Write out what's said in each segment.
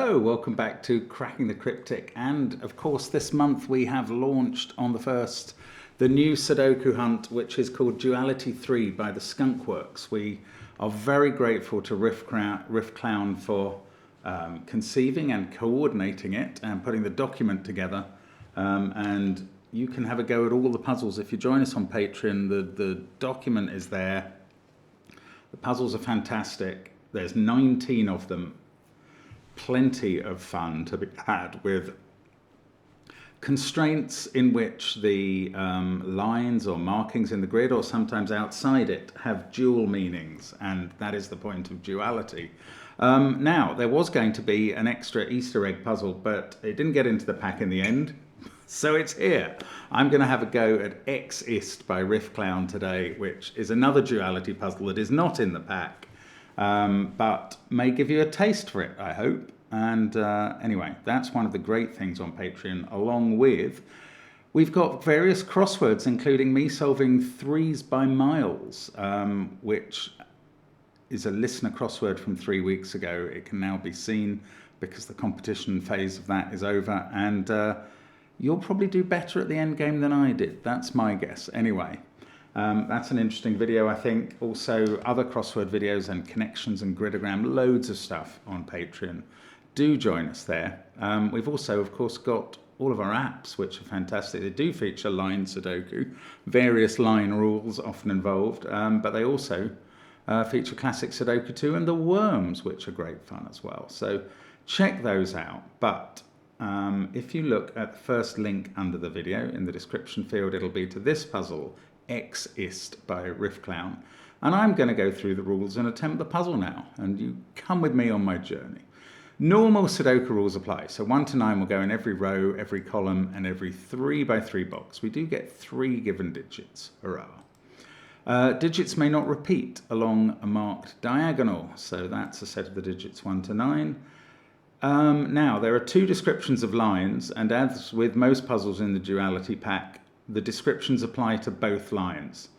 Hello, welcome back to Cracking the Cryptic, and of course this month we have launched on the 1st the new Sudoku hunt, which is called Duality 3 by the Skunk Works. We are very grateful to Riff Clown for conceiving and coordinating it and putting the document together, and you can have a go at all the puzzles if you join us on Patreon. The document is there. The puzzles are fantastic. There's 19 of them. Plenty of fun to be had with constraints in which the lines or markings in the grid, or sometimes outside it, have dual meanings, and that is the point of duality. Now, there was going to be an extra Easter egg puzzle, but it didn't get into the pack in the end, so it's here. I'm going to have a go at Coexist by Riff Clown today, which is another duality puzzle that is not in the pack. But may give you a taste for it, I hope. And anyway, that's one of the great things on Patreon, along with we've got various crosswords, including me solving Threes by Miles, which is a listener crossword from 3 weeks ago. It can now be seen because the competition phase of that is over, and you'll probably do better at the end game than I did. That's my guess. Anyway. That's an interesting video, I think. Also, other crossword videos and connections and gridogram, loads of stuff on Patreon. Do join us there. We've also, of course, got all of our apps, which are fantastic. They do feature line Sudoku, various line rules often involved, but they also feature classic Sudoku 2 and the Worms, which are great fun as well. So check those out. But if you look at the first link under the video in the description field, it'll be to this puzzle, Coexist by Riff Clown, and I'm going to go through the rules and attempt the puzzle now, and you come with me on my journey. Normal Sudoku rules apply, so 1 to 9 will go in every row, every column, and every 3 by 3 box. We do get 3 given digits. Hurrah! Digits may not repeat along a marked diagonal, so that's a set of the digits 1 to 9. Now, there are 2 descriptions of lines, and as with most puzzles in the duality pack, the descriptions apply to both lines.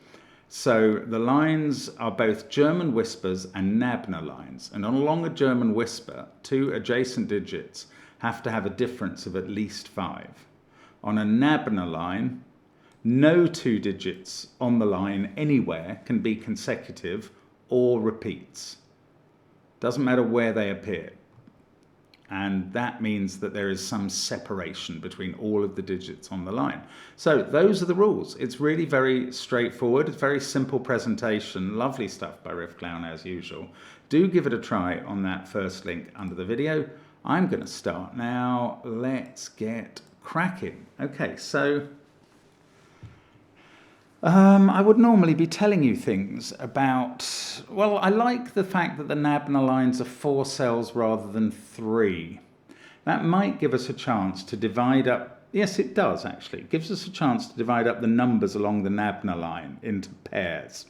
So the lines are both German whispers and Nabner lines. And along a German whisper, 2 adjacent digits have to have a difference of at least 5. On a Nabner line, no 2 digits on the line anywhere can be consecutive or repeats. Doesn't matter where they appear. And that means that there is some separation between all of the digits on the line. So those are the rules. It's really very straightforward. It's very simple presentation. Lovely stuff by Riff Clown as usual. Do give it a try on that first link under the video. I'm going to start now. Let's get cracking. Okay, so I would normally be telling you things about, well, I like the fact that the Nabner lines are 4 cells rather than 3. That might give us a chance to divide up, yes it does actually, it gives us a chance to divide up the numbers along the Nabner line into pairs.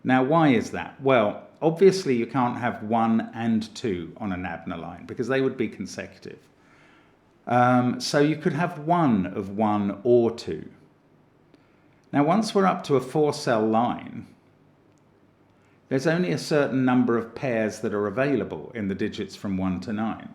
Now why is that? Well, obviously you can't have 1 and 2 on a Nabner line because they would be consecutive. So you could have 1 of 1 or 2. Now, once we're up to a 4-cell line, there's only a certain number of pairs that are available in the digits from 1 to 9.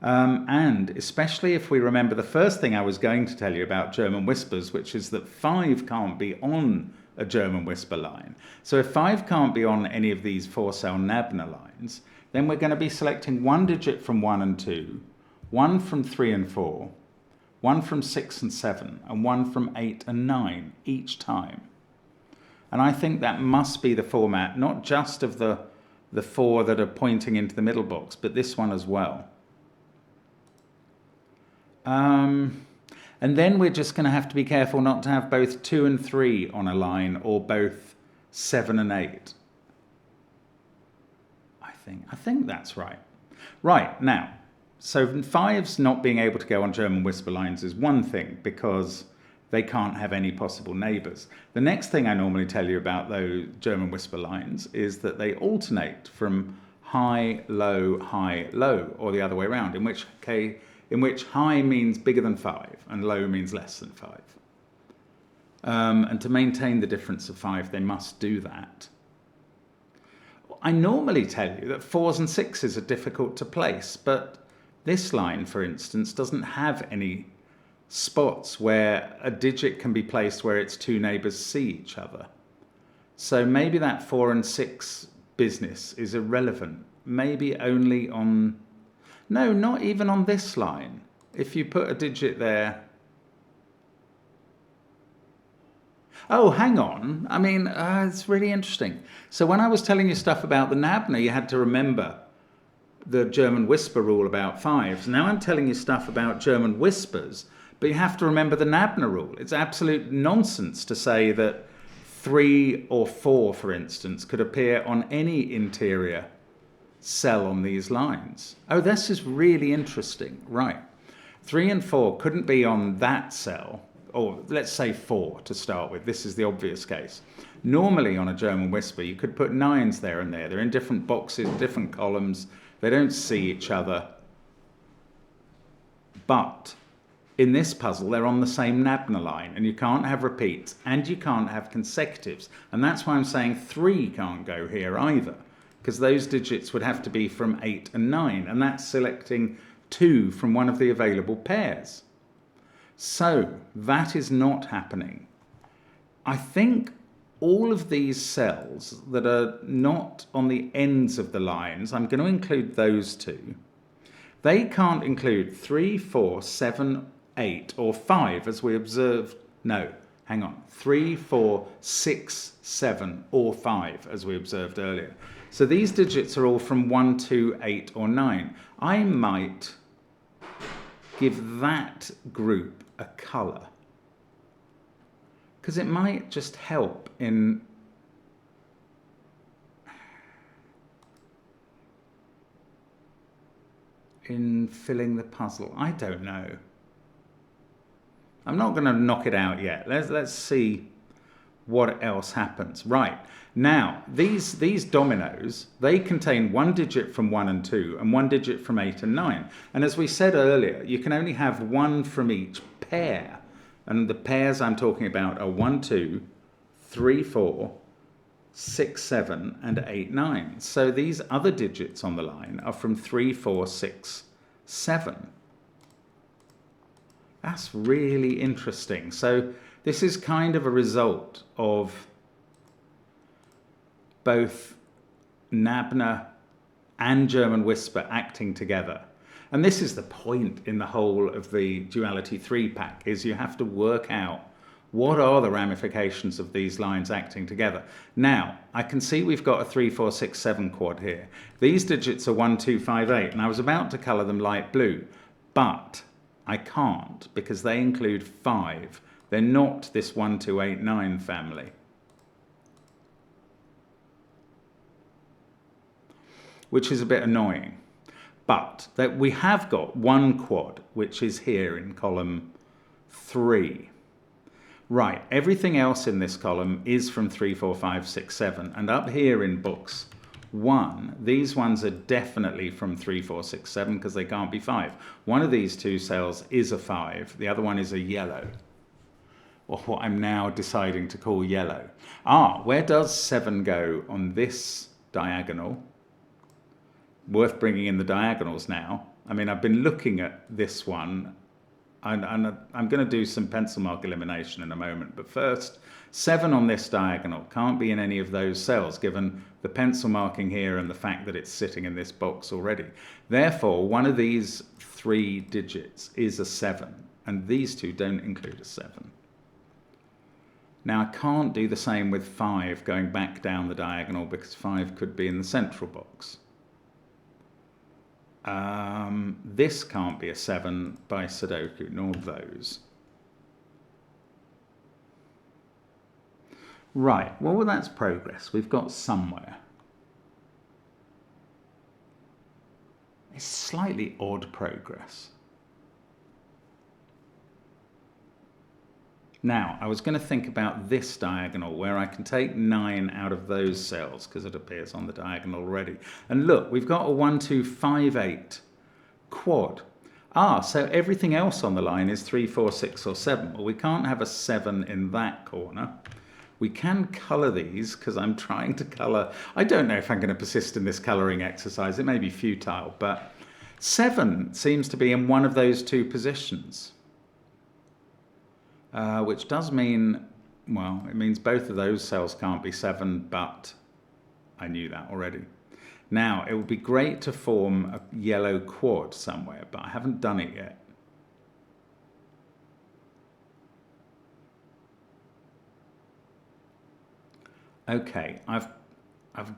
And especially if we remember the first thing I was going to tell you about German whispers, which is that 5 can't be on a German whisper line. So if 5 can't be on any of these 4-cell Nabner lines, then we're going to be selecting 1 digit from 1 and 2, 1 from 3 and 4, 1 from 6 and 7, and 1 from 8 and 9 each time. And I think that must be the format, not just of the 4 that are pointing into the middle box, but this one as well. And then we're just going to have to be careful not to have both 2 and 3 on a line, or both 7 and 8. I think that's right. Right, now, so 5's not being able to go on German whisper lines is one thing, because they can't have any possible neighbours. The next thing I normally tell you about those German whisper lines is that they alternate from high, low, or the other way around, in which high means bigger than 5 and low means less than 5. And to maintain the difference of 5, they must do that. I normally tell you that 4s and 6s are difficult to place, but This line, for instance, doesn't have any spots where a digit can be placed where its two neighbours see each other. So maybe that 4 and 6 business is irrelevant. Maybe only on... No, not even on this line. If you put a digit there... Oh, hang on. I mean, it's really interesting. So when I was telling you stuff about the Nabner, you had to remember the German whisper rule about 5s. Now I'm telling you stuff about German whispers, but you have to remember the Nabner rule. It's absolute nonsense to say that 3 or 4, for instance, could appear on any interior cell on these lines. Oh, this is really interesting. Right. 3 and 4 couldn't be on that cell, or let's say 4 to start with. This is the obvious case. Normally on a German whisper, you could put 9s there and there. They're in different boxes, different columns. They don't see each other. But in this puzzle, they're on the same Nabner line, and you can't have repeats, and you can't have consecutives. And that's why I'm saying 3 can't go here either, because those digits would have to be from 8 and 9, and that's selecting 2 from one of the available pairs. So that is not happening. I think all of these cells that are not on the ends of the lines, I'm going to include those 2. They can't include 3, 4, 7, 8 or 5 as we observed. No, hang on. 3, 4, 6, 7 or 5 as we observed earlier. So these digits are all from 1, 2, 8 or 9. I might give that group a colour, because it might just help in filling the puzzle. I don't know. I'm not going to knock it out yet. Let's see what else happens. Right. Now, these dominoes, they contain 1 digit from 1 and 2 and 1 digit from 8 and 9. And as we said earlier, you can only have 1 from each pair. And the pairs I'm talking about are 1, 2, 3, 4, 6, 7, and 8, 9. So these other digits on the line are from 3, 4, 6, 7. That's really interesting. So this is kind of a result of both Nabner and German whisper acting together. And this is the point in the whole of the duality 3 pack, is you have to work out what are the ramifications of these lines acting together. Now, I can see we've got a 3, 4, 6, 7 quad here. These digits are 1, 2, 5, 8, and I was about to colour them light blue, but I can't because they include 5. They're not this 1, 2, 8, 9 family. Which is a bit annoying. But that we have got 1 quad, which is here in column 3. Right, everything else in this column is from 3, 4, 5, 6, 7. And up here in box 1, these ones are definitely from 3, 4, 6, 7 because they can't be 5. One of these 2 cells is a 5. The other one is a yellow, or what I'm now deciding to call yellow. Where does 7 go on this diagonal? Worth bringing in the diagonals now. I mean, I've been looking at this one, and I'm going to do some pencil mark elimination in a moment. But first, 7 on this diagonal can't be in any of those cells, given the pencil marking here and the fact that it's sitting in this box already. Therefore, one of these 3 digits is a 7, and these 2 don't include a 7. Now, I can't do the same with 5 going back down the diagonal, because 5 could be in the central box. This can't be a 7 by Sudoku, nor those. Right, well, that's progress. We've got somewhere. It's slightly odd progress. Now, I was going to think about this diagonal where I can take 9 out of those cells because it appears on the diagonal already. And look, we've got a 1, 2, 5, 8 quad. So everything else on the line is 3, 4, 6 or 7. Well, we can't have a 7 in that corner. We can colour these because I'm trying to colour. I don't know if I'm going to persist in this colouring exercise. It may be futile, but 7 seems to be in one of those two positions, which does mean, well, it means both of those cells can't be 7, but I knew that already. Now, it would be great to form a yellow quad somewhere, but I haven't done it yet. Okay, I've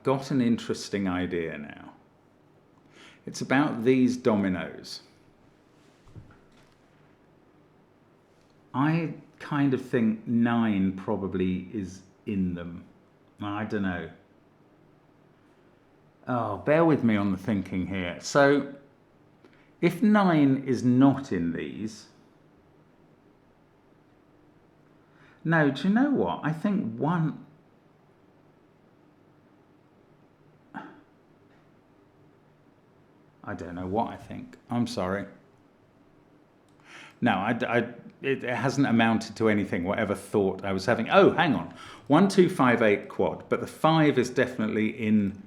got an interesting idea now. It's about these dominoes. I kind of think 9 probably is in them. I don't know. Oh, bear with me on the thinking here. So, if 9 is not in these... No, do you know what? I think 1... I don't know what I think. I'm sorry. No, it hasn't amounted to anything, whatever thought I was having. Oh, hang on. 1, 2, 5, 8 quad. But the 5 is definitely in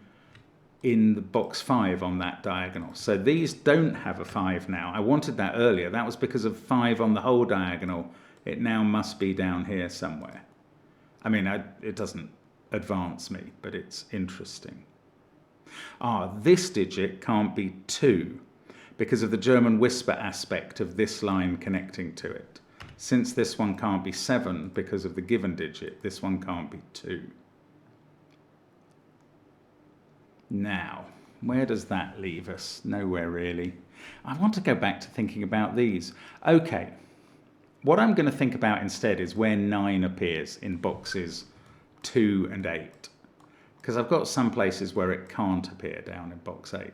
the box 5 on that diagonal. So these don't have a 5 now. I wanted that earlier. That was because of 5 on the whole diagonal. It now must be down here somewhere. I mean, it doesn't advance me, but it's interesting. This digit can't be 2 because of the German whisper aspect of this line connecting to it. Since this one can't be 7 because of the given digit, this one can't be 2. Now, where does that leave us? Nowhere really. I want to go back to thinking about these. Okay, what I'm going to think about instead is where 9 appears in boxes 2 and 8. Because I've got some places where it can't appear down in box 8.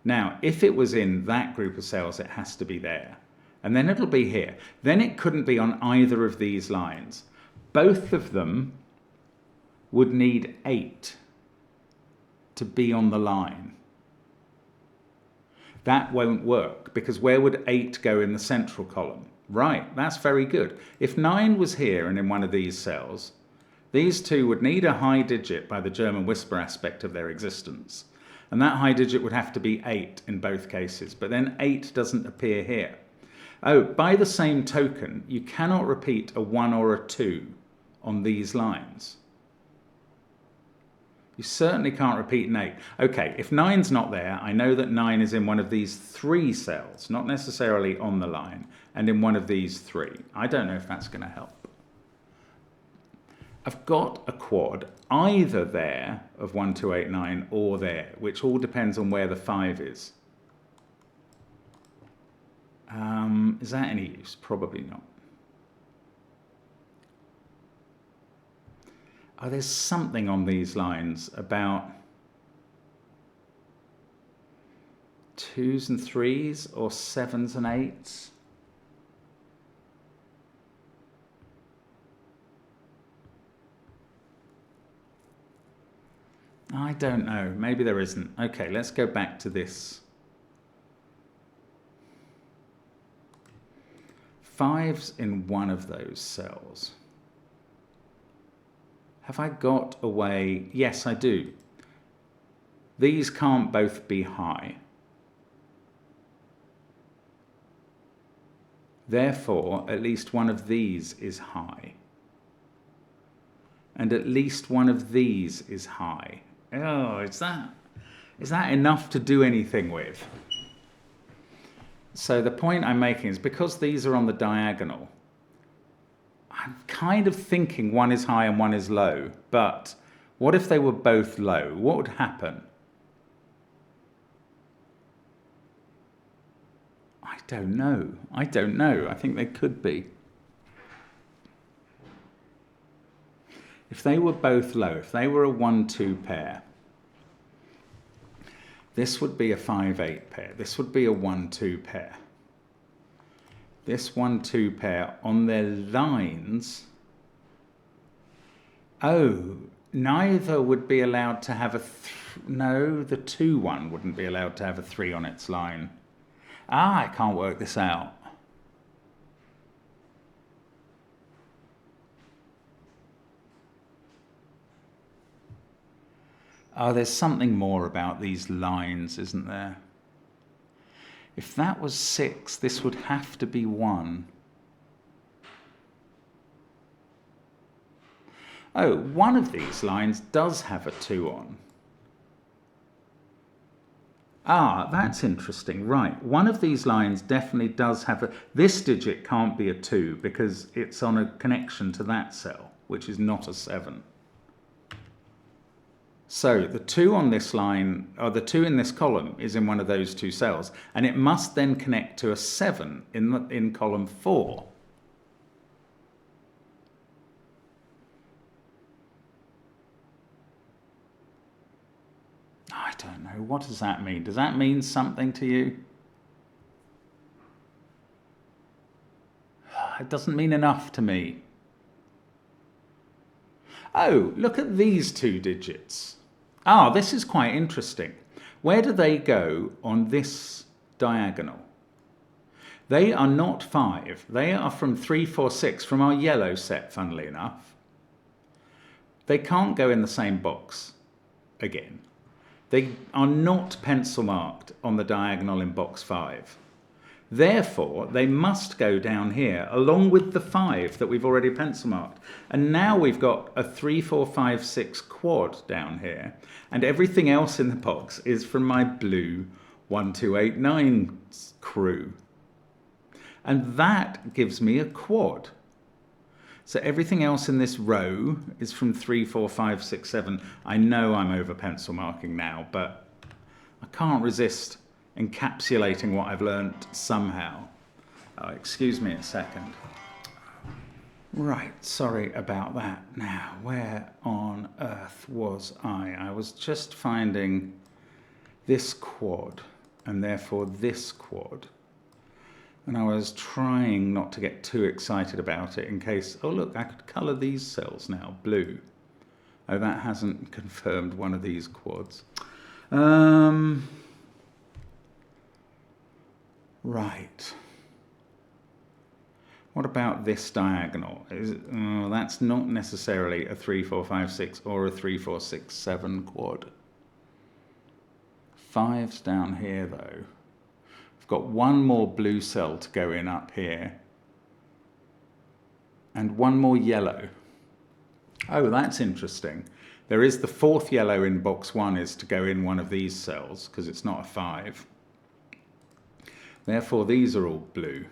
Now, if it was in that group of cells, it has to be there. And then it'll be here. Then it couldn't be on either of these lines. Both of them would need 8 to be on the line. That won't work, because where would 8 go in the central column? Right, that's very good. If 9 was here and in one of these cells, these two would need a high digit by the German whisper aspect of their existence. And that high digit would have to be 8 in both cases. But then 8 doesn't appear here. Oh, by the same token, you cannot repeat a 1 or a 2 on these lines. You certainly can't repeat an 8. Okay, if 9's not there, I know that 9 is in one of these 3 cells, not necessarily on the line, and in one of these 3. I don't know if that's going to help. I've got a quad either there of 1, 2, 8, 9 or there, which all depends on where the 5 is. Is that any use? Probably not. Oh, there's something on these lines about 2s and 3s or 7s and 8s. I don't know. Maybe there isn't. Okay, let's go back to this. 5's in one of those cells. Have I got a way? Yes, I do. These can't both be high. Therefore, at least one of these is high. And at least one of these is high. Oh, is that enough to do anything with? So the point I'm making is because these are on the diagonal, I'm kind of thinking one is high and one is low, but what if they were both low? What would happen? I don't know. I think they could be. If they were both low, if they were a 1-2 pair, this would be a 5-8 pair. This would be a 1-2 pair. This 1-2 pair on their lines. Oh, neither would be allowed to have a... No, the 2-1 wouldn't be allowed to have a 3 on its line. I can't work this out. Oh, there's something more about these lines, isn't there? If that was 6, this would have to be 1. Oh, one of these lines does have a 2 on. Ah, that's interesting. Right, one of these lines definitely does have a... This digit can't be a 2 because it's on a connection to that cell, which is not a 7. So the 2 on this line, or the 2 in this column, is in one of those 2 cells, and it must then connect to a 7 in column 4. I don't know. What does that mean? Does that mean something to you? It doesn't mean enough to me. Oh, look at these 2 digits. Ah, this is quite interesting. Where do they go on this diagonal? They are not 5. They are from 3, 4, 6, from our yellow set, funnily enough. They can't go in the same box again. They are not pencil marked on the diagonal in box 5. Therefore, they must go down here along with the 5 that we've already pencil marked. And now we've got a 3, 4, 5, 6 quad down here. And everything else in the box is from my blue 1, 2, 8, 9 crew. And that gives me a quad. So everything else in this row is from 3, 4, 5, 6, 7. I know I'm over pencil marking now, but I can't resist encapsulating what I've learnt somehow. Oh, excuse me a second. Right, sorry about that. Now, where on earth was I? I was just finding this quad, and therefore this quad. And I was trying not to get too excited about it in case, oh look, I could colour these cells now blue. Oh, that hasn't confirmed one of these quads. Right. What about this diagonal? That's not necessarily a 3, 4, 5, 6 or a 3, 4, 6, 7 quad. 5's down here though. I've got one more blue cell to go in up here. And one more yellow. Oh, that's interesting. There is the 4th yellow in box 1 is to go in one of these cells because it's not a 5. Therefore, these are all blue.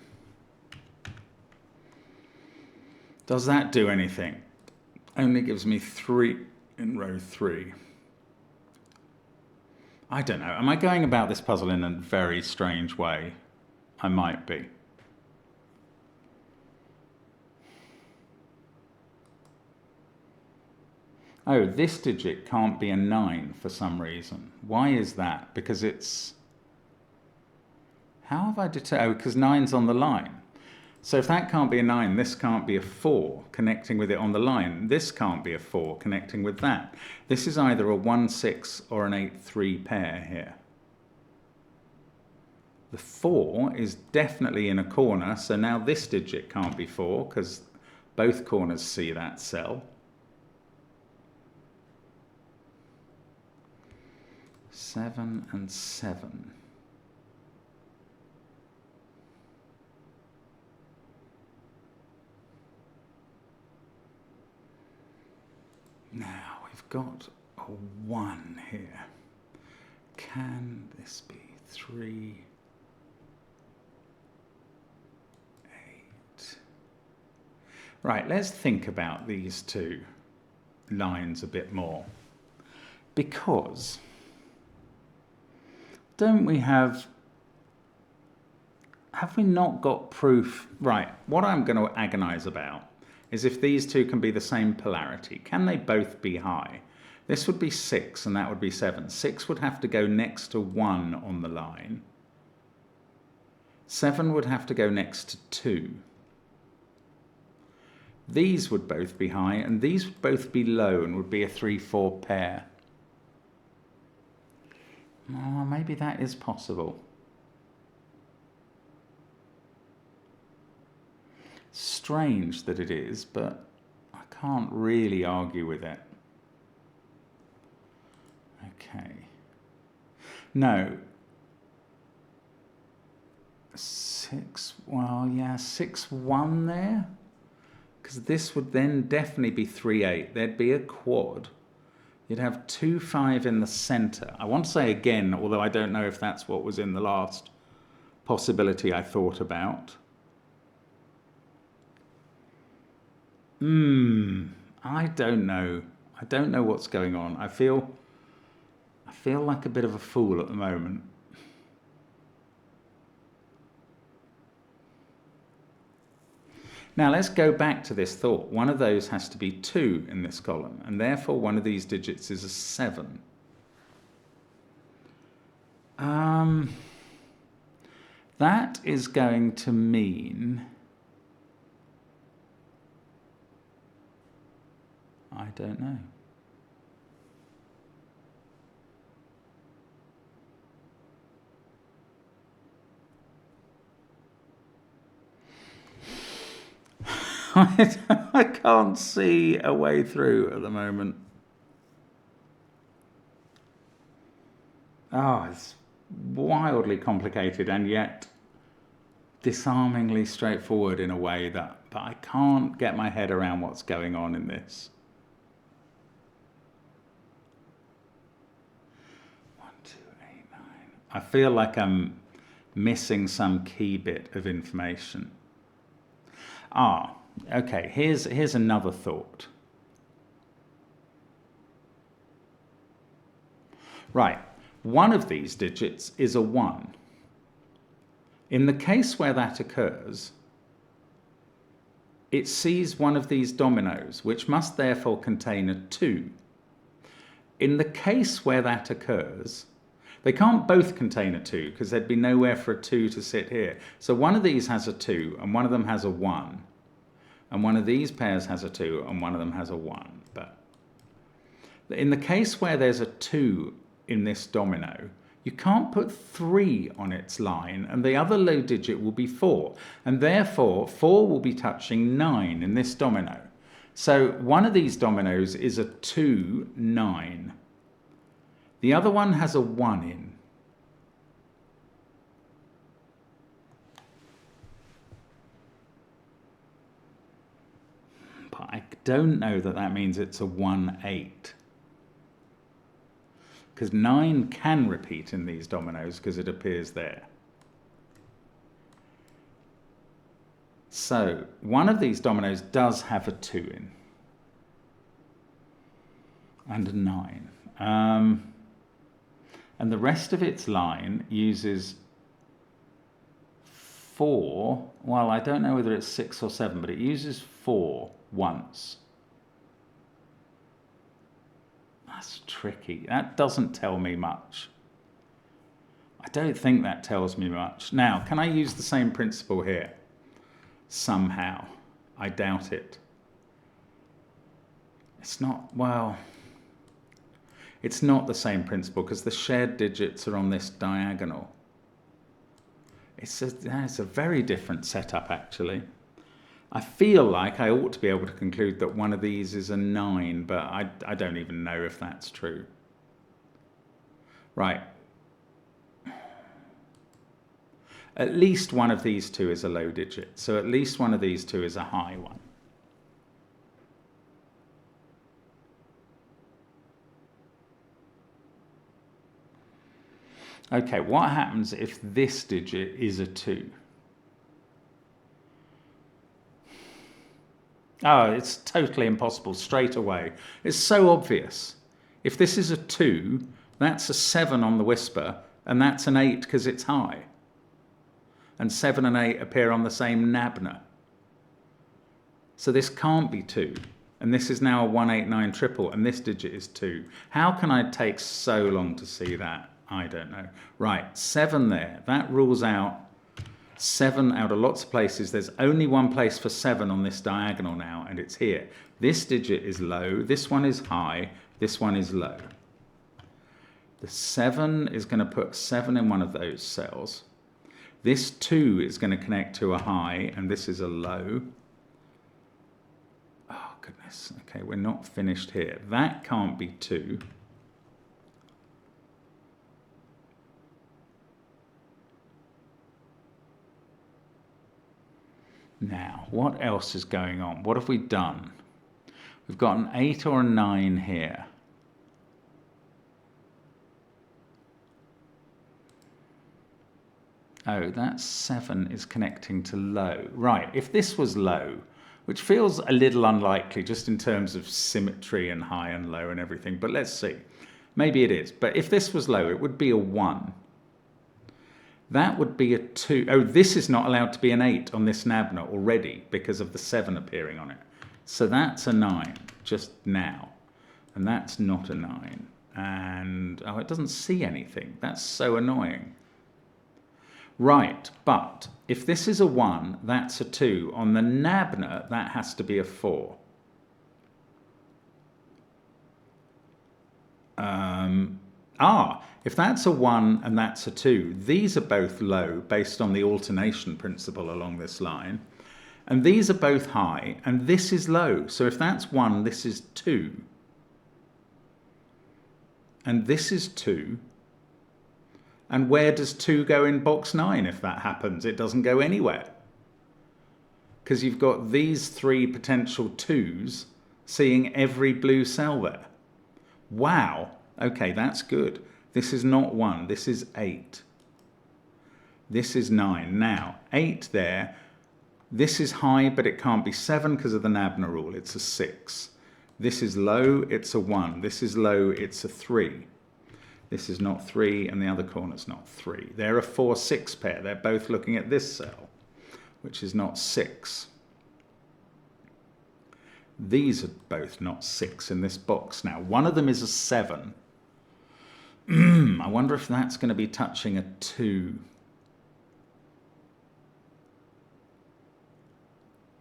Does that do anything? Only gives me 3 in row 3. I don't know. Am I going about this puzzle in a very strange way? I might be. Oh, this digit can't be a 9 for some reason. Why is that? Because it's... How have I determined? Oh, because 9's on the line. So if that can't be a 9, this can't be a 4 connecting with it on the line. This can't be a 4 connecting with that. This is either a 1, 6 or an 8, 3 pair here. The 4 is definitely in a corner, so now this digit can't be 4 because both corners see that cell. 7 and 7. Now we've got a 1 here. Can this be 3, 8? Right, let's think about these 2 lines a bit more. Because don't we have we not got proof? Right, what I'm going to agonise about is if these 2 can be the same polarity. Can they both be high? This would be 6 and that would be 7. 6 would have to go next to 1 on the line. 7 would have to go next to 2. These would both be high and these would both be low and would be a 3, 4 pair. Oh, maybe that is possible. Strange that it is, but I can't really argue with it. Okay. No. 6, well, yeah, 6, 1 there. Because this would then definitely be 3, 8. There'd be a quad. You'd have 2, 5 in the centre. I want to say again, although I don't know if that's what was in the last possibility I thought about. I don't know. I don't know what's going on. I feel like a bit of a fool at the moment. Now let's go back to this thought. One of those has to be 2 in this column, and therefore one of these digits is a 7. That is going to mean, I don't know. I can't see a way through at the moment. Oh, it's wildly complicated and yet disarmingly straightforward in a way that I can't get my head around what's going on in this. 1, 2, 8, 9. I feel like I'm missing some key bit of information. Okay, here's another thought. Right, one of these digits is a 1. In the case where that occurs, it sees one of these dominoes, which must therefore contain a 2. In the case where that occurs, they can't both contain a 2 because there'd be nowhere for a 2 to sit here. So one of these has a 2 and one of them has a 1. And one of these pairs has a 2 and one of them has a 1. But in the case where there's a 2 in this domino, you can't put 3 on its line, and the other low digit will be 4. And therefore, 4 will be touching 9 in this domino. So one of these dominoes is a 2, 9. The other one has a 1 in. But I don't know that means it's a 1, 8. Because 9 can repeat in these dominoes because it appears there. So one of these dominoes does have a 2 in. And a 9. And the rest of its line uses 4. Well, I don't know whether it's 6 or 7, but it uses 4 once. That's tricky. That doesn't tell me much. I don't think that tells me much. Now, can I use the same principle here? Somehow. I doubt it. It's not, well, it's not the same principle because the shared digits are on this diagonal. It's a very different setup, actually. I feel like I ought to be able to conclude that one of these is a 9, but I don't even know if that's true. Right. At least one of these two is a low digit, so at least one of these two is a high one. Okay, what happens if this digit is a 2? Oh, it's totally impossible straight away. It's so obvious. If this is a 2, that's a 7 on the whisper, and that's an 8 because it's high. And 7 and 8 appear on the same Nabner. So this can't be 2. And this is now a 189 triple, and this digit is 2. How can I take so long to see that? I don't know. Right, 7 there. That rules out 7 out of lots of places. There's only one place for 7 on this diagonal now, and it's here. This digit is low, this one is high, this one is low. The 7 is going to put 7 in one of those cells. This 2 is going to connect to a high, and this is a low. Oh, goodness. Okay, we're not finished here. That can't be 2. Now, what else is going on? What have we done? We've got an 8 or a 9 here. Oh, that 7 is connecting to low. Right, if this was low, which feels a little unlikely just in terms of symmetry and high and low and everything, but let's see. Maybe it is. But if this was low, it would be a 1. That would be a 2. Oh, this is not allowed to be an 8 on this Nabner already because of the 7 appearing on it. So that's a 9 just now. And that's not a 9. And, oh, it doesn't see anything. That's so annoying. Right, but if this is a 1, that's a 2. On the Nabner, that has to be a 4. If that's a 1 and that's a 2, these are both low based on the alternation principle along this line. And these are both high, and this is low. So if that's 1, this is 2. And this is 2. And where does 2 go in box 9 if that happens? It doesn't go anywhere. Because you've got these 3 potential 2s seeing every blue cell there. Wow. Okay, that's good. This is not 1. This is 8. This is 9. Now, 8 there. This is high, but it can't be 7 because of the Nabner rule. It's a 6. This is low. It's a 1. This is low. It's a 3. This is not 3, and the other corner's not 3. They're a 4-6 pair. They're both looking at this cell, which is not 6. These are both not 6 in this box now. One of them is a 7. I wonder if that's going to be touching a 2.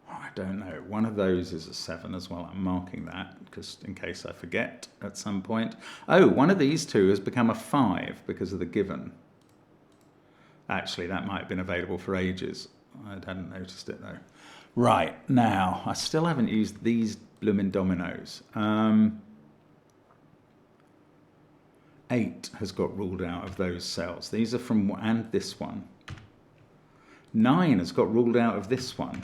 I don't know. One of those is a 7 as well. I'm marking that because in case I forget at some point. Oh, one of these 2 has become a 5 because of the given. Actually, that might have been available for ages. I hadn't noticed it though. Right, now, I still haven't used these bloomin' dominoes. 8 has got ruled out of those cells. These are from, and this one. 9 has got ruled out of this one.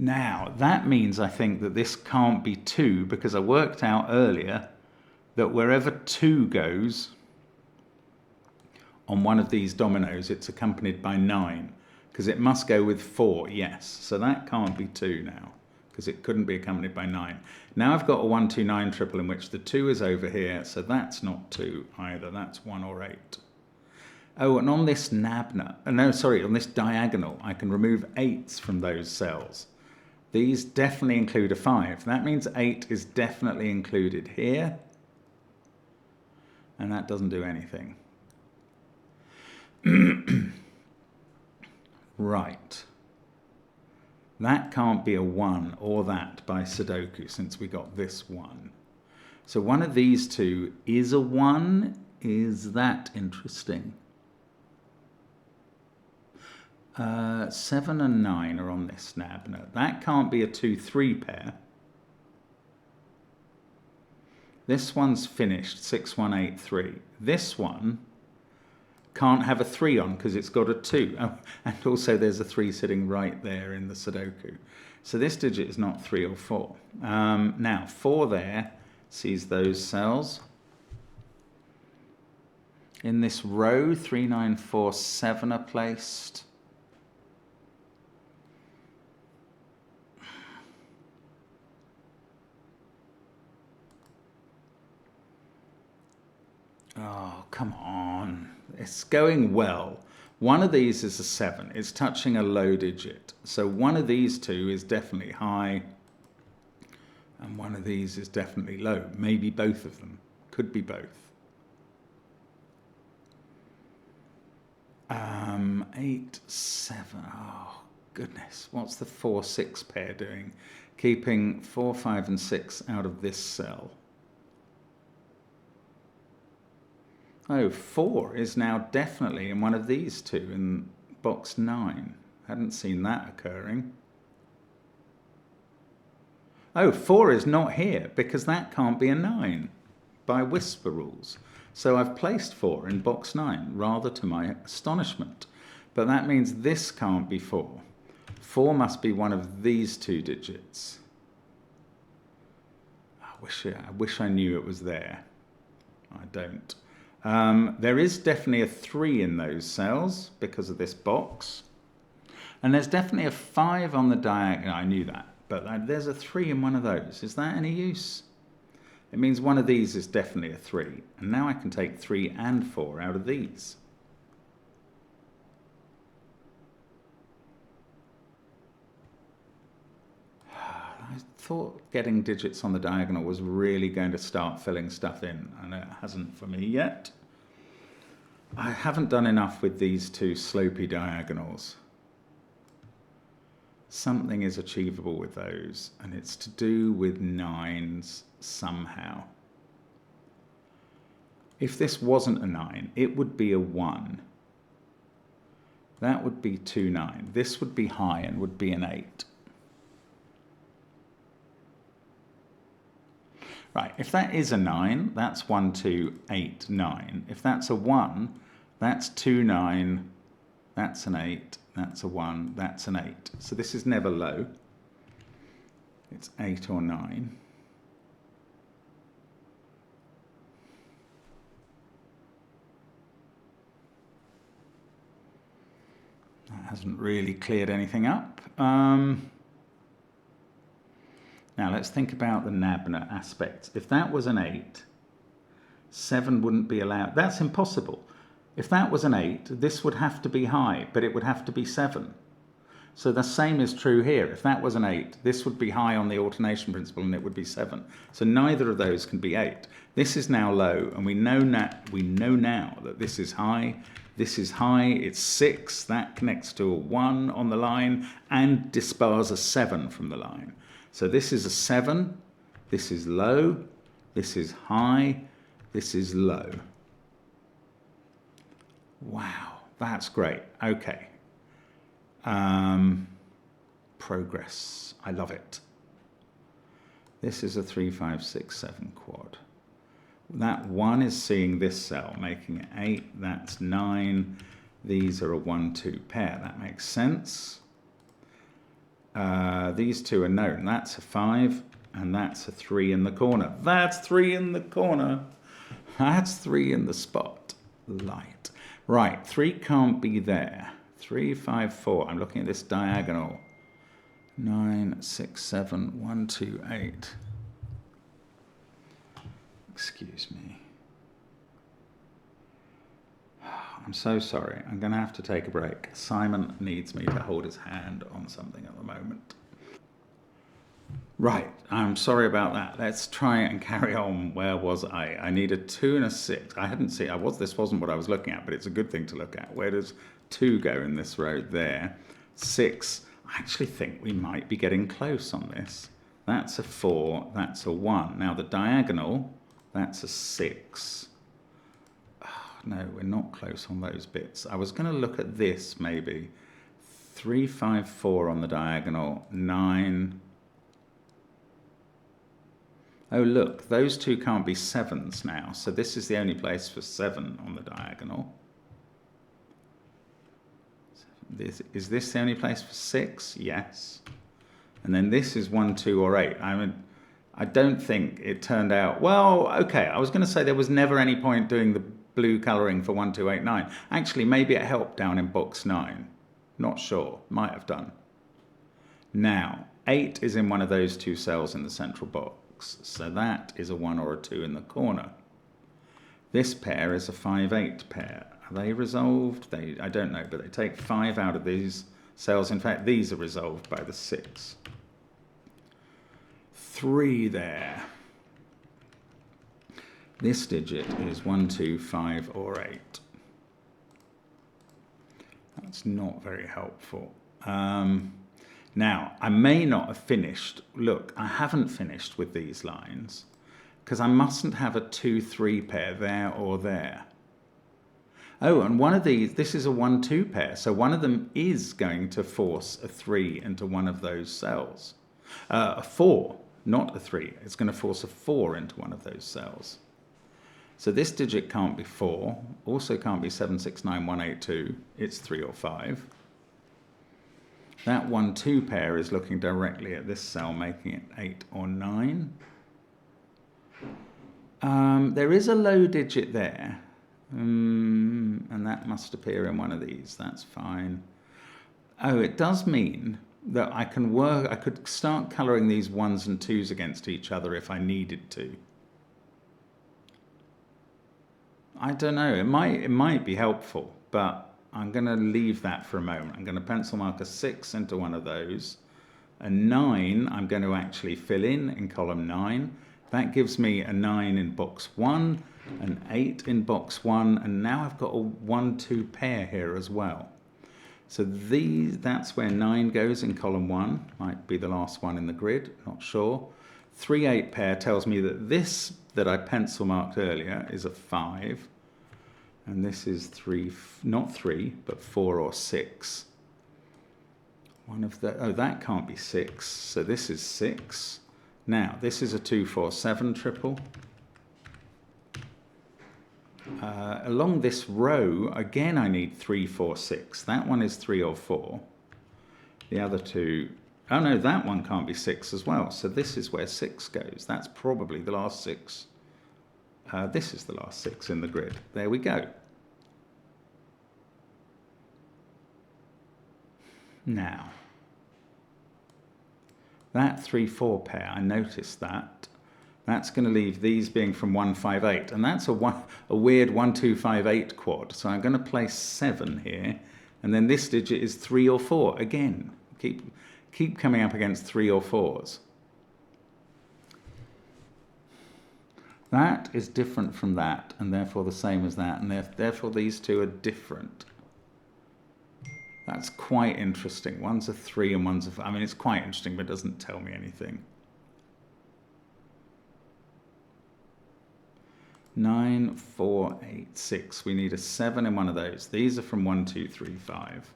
Now, that means I think that this can't be 2 because I worked out earlier that wherever 2 goes on one of these dominoes, it's accompanied by 9 because it must go with 4, yes. So that can't be 2 now because it couldn't be accompanied by 9. Now I've got a 1, 2, 9 triple in which the 2 is over here, so that's not 2 either. That's 1 or 8. Oh, and on this Nabner, no, sorry, on this diagonal, I can remove 8s from those cells. These definitely include a 5. That means 8 is definitely included here. And that doesn't do anything. Right. That can't be a 1 or that by Sudoku since we got this 1. So one of these 2 is a 1. Is that interesting? 7 and 9 are on this Nabner. That can't be a 2-3 pair. This one's finished, 6, 1, 8, 3. This one can't have a 3 on because it's got a 2. Oh, and also there's a 3 sitting right there in the Sudoku. So this digit is not 3 or 4. Now, 4 there sees those cells. In this row, 3, 9, 4, 7 are placed. Oh, come on. It's going well. One of these is a 7. It's touching a low digit. So one of these 2 is definitely high. And one of these is definitely low. Maybe both of them. Could be both. 8, 7. Oh, goodness. What's the 4, 6 pair doing? Keeping 4, 5, and 6 out of this cell. Oh, 4 is now definitely in one of these 2 in box 9. Hadn't seen that occurring. Oh, 4 is not here because that can't be a 9 by whisper rules. So I've placed 4 in box 9, rather to my astonishment. But that means this can't be 4. 4 must be one of these 2 digits. I wish I knew it was there. I don't. There is definitely a 3 in those cells because of this box. And there's definitely a 5 on the diagonal. I knew that. But there's a 3 in one of those. Is that any use? It means one of these is definitely a 3. And now I can take 3 and 4 out of these. I thought getting digits on the diagonal was really going to start filling stuff in, and it hasn't for me yet. I haven't done enough with these 2 slopey diagonals. Something is achievable with those, and it's to do with 9s somehow. If this wasn't a 9, it would be a 1. That would be 2, 9. This would be high and would be an 8. Right, if that is a 9, that's 1, 2, 8, 9. If that's a 1, that's 2, 9, that's an 8, that's a 1, that's an 8. So this is never low. It's 8 or 9. That hasn't really cleared anything up. Now let's think about the Nabner aspects. If that was an 8, 7 wouldn't be allowed. That's impossible. If that was an 8, this would have to be high, but it would have to be 7. So the same is true here. If that was an 8, this would be high on the alternation principle and it would be 7. So neither of those can be 8. This is now low, and we know now that this is high. This is high, it's 6. That connects to a 1 on the line and dispars a 7 from the line. So this is a 7, this is low, this is high, this is low. Wow, that's great. Okay. Progress. I love it. This is a 3, 5, 6, 7 quad. That 1 is seeing this cell, making it 8. That's 9. These are a 1, 2 pair. That makes sense. These 2 are known. That's a 5, and that's a 3 in the corner. That's 3 in the corner. That's 3 in the spotlight. Right, 3 can't be there. 3, 5, 4. I'm looking at this diagonal. 9, 6, 7, 1, 2, 8. Excuse me. I'm so sorry. I'm going to have to take a break. Simon needs me to hold his hand on something at the moment. Right, I'm sorry about that. Let's try and carry on. Where was I? I need a 2 and a 6. I hadn't seen, this wasn't what I was looking at, but it's a good thing to look at. Where does 2 go in this row? There. 6. I actually think we might be getting close on this. That's a 4, that's a 1. Now the diagonal, that's a 6. No, we're not close on those bits. I was going to look at this maybe. 3, 5, 4 on the diagonal. 9. Oh, look, those 2 can't be 7s now. So this is the only place for 7 on the diagonal. Is this the only place for 6? Yes. And then this is 1, 2, or 8. I don't think it turned out... Well, okay, I was going to say there was never any point doing the blue colouring for 1, 2, 8, 9. Actually, maybe it helped down in box 9. Not sure. Might have done. Now, 8 is in one of those 2 cells in the central box. So that is a 1 or a 2 in the corner. This pair is a 5, 8 pair. Are they resolved? I don't know, but they take 5 out of these cells. In fact, these are resolved by the 6. 3 there. This digit is 1, 2, 5, or 8. That's not very helpful. Now, I may not have finished. Look, I haven't finished with these lines because I mustn't have a 2, 3 pair there or there. Oh, and one of these, this is a 1, 2 pair, so one of them is going to force a 3 into one of those cells. A 4, not a 3. It's going to force a 4 into one of those cells. So this digit can't be 4, also can't be 7, 6, 9, 1, 8, 2. It's 3 or 5. That 1-2 pair is looking directly at this cell, making it 8 or 9. There is a low digit there, and that must appear in one of these. That's fine. Oh, it does mean that I could start colouring these 1s and 2s against each other if I needed to. I don't know, it might be helpful, but I'm going to leave that for a moment. I'm going to pencil mark a 6 into one of those. A 9 I'm going to actually fill in column 9. That gives me a 9 in box 1, an 8 in box 1, and now I've got a 1-2 pair here as well. So that's where 9 goes in column 1, might be the last one in the grid, not sure. 3-8 pair tells me that this that I pencil marked earlier is a 5, and this is 3, not 3, but 4 or 6. One of the, oh, that can't be 6, so this is 6. Now, this is a 2-4-7 triple. Along this row, again, I need 3, 4, 6. That one is 3 or 4. The other two, oh no, that one can't be 6 as well. So this is where 6 goes. That's probably the last 6. This is the last 6 in the grid. There we go. Now, that 3-4 pair, I noticed that. That's going to leave these being from 1-5-8, and that's a weird 1-2-5-8 quad. So I'm going to place 7 here, and then this digit is 3 or 4 again. Keep coming up against 3 or 4s. That is different from that, and therefore the same as that, and therefore these two are different. That's quite interesting. One's a 3 and one's a 4. I mean, it's quite interesting, but it doesn't tell me anything. 9, 4, 8, 6. We need a 7 in one of those. These are from 1, 2, 3, 5.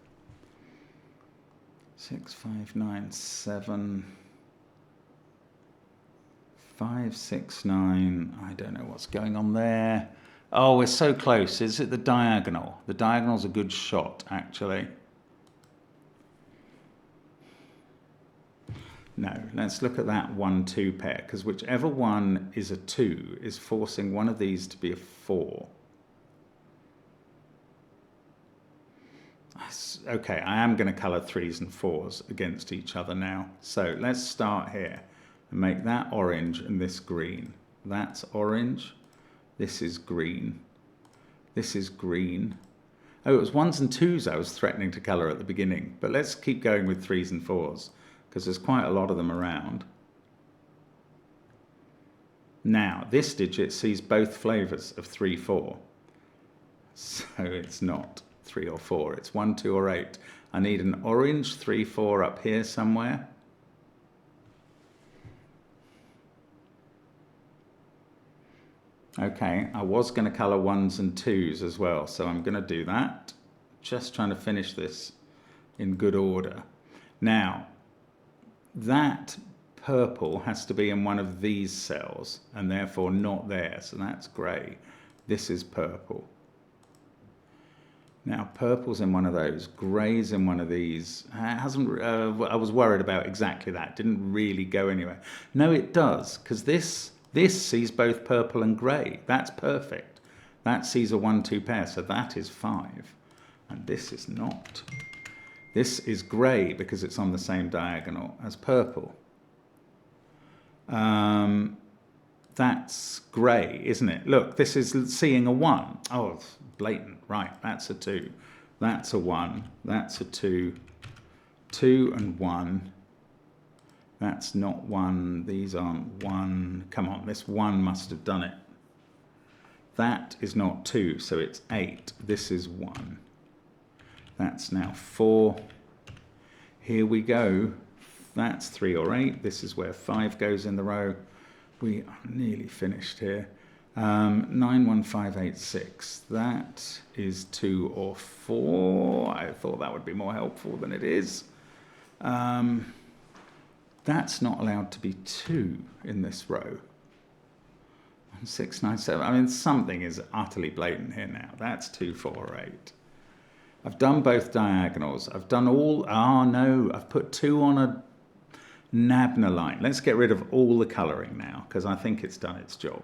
6, 5, 9, 7. 5, 6, 9. I don't know what's going on there. Oh, we're so close. Is it the diagonal? The diagonal's a good shot, actually. No, let's look at that 1-2 pair, because whichever one is a 2 is forcing one of these to be a 4. Okay, I am going to colour 3s and 4s against each other now. So let's start here and make that orange and this green. That's orange. This is green. This is green. Oh, it was 1s and 2s I was threatening to colour at the beginning, but let's keep going with 3s and 4s. Because there's quite a lot of them around. Now, this digit sees both flavours of 3, 4. So it's not 3 or 4, it's 1, 2 or 8. I need an orange 3, 4 up here somewhere. Okay, I was going to colour 1s and 2s as well, so I'm going to do that. Just trying to finish this in good order. Now, that purple has to be in one of these cells and therefore not there, so that's grey. This is purple. Now purple's in one of those, grey's in one of these. I was worried about exactly that, didn't really go anywhere. No, it does, because this sees both purple and grey. That's perfect. That sees a 1-2 pair, so that is 5. And this is not. This is grey because it's on the same diagonal as purple. That's grey, isn't it? Look, this is seeing a 1. Oh, it's blatant. Right, that's a 2. That's a 1. That's a 2. 2 and 1. That's not 1. These aren't 1. Come on, this 1 must have done it. That is not 2, so it's 8. This is 1. That's now 4. Here we go. That's 3 or 8. This is where 5 goes in the row. We are nearly finished here. 9, 1, 5, 8, 6. That is 2 or 4. I thought that would be more helpful than it is. That's not allowed to be 2 in this row. 6, 9, 7. I mean, something is utterly blatant here now. That's 2, 4, or 8. I've done both diagonals. I've done all, no, I've put 2 on a Nabner line. Let's get rid of all the colouring now, because I think it's done its job.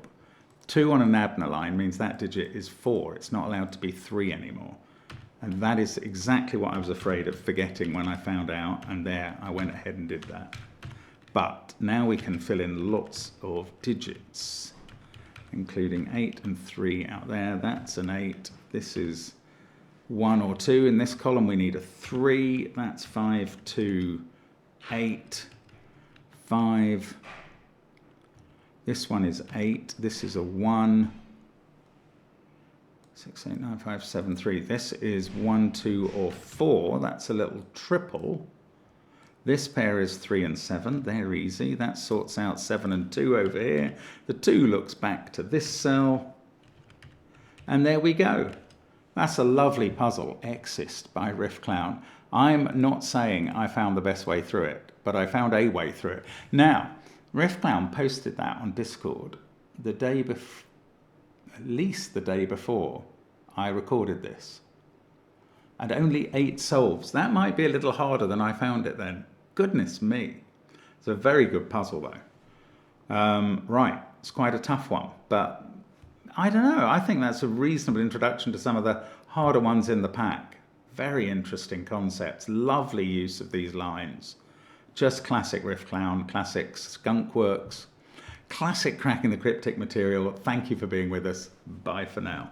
2 on a Nabner line means that digit is 4. It's not allowed to be 3 anymore. And that is exactly what I was afraid of forgetting when I found out, and there I went ahead and did that. But now we can fill in lots of digits, including 8 and 3 out there. That's an 8. This is 1 or 2. In this column we need a 3. That's 5, 2, 8, 5. This one is 8. This is a 1. 6, 8, 9, 5, 7, 3. This is 1, 2, or 4. That's a little triple. This pair is 3 and 7. They're easy. That sorts out 7 and 2 over here. The 2 looks back to this cell. And there we go. That's a lovely puzzle, Coexist by Riff Clown. I'm not saying I found the best way through it, but I found a way through it. Now, Riff Clown posted that on Discord the day before, at least the day before I recorded this. And only 8 solves. That might be a little harder than I found it then. Goodness me. It's a very good puzzle though. Right, it's quite a tough one, but I don't know. I think that's a reasonable introduction to some of the harder ones in the pack. Very interesting concepts. Lovely use of these lines. Just classic Riff Clown, classic Skunk Works, classic Cracking the Cryptic material. Thank you for being with us. Bye for now.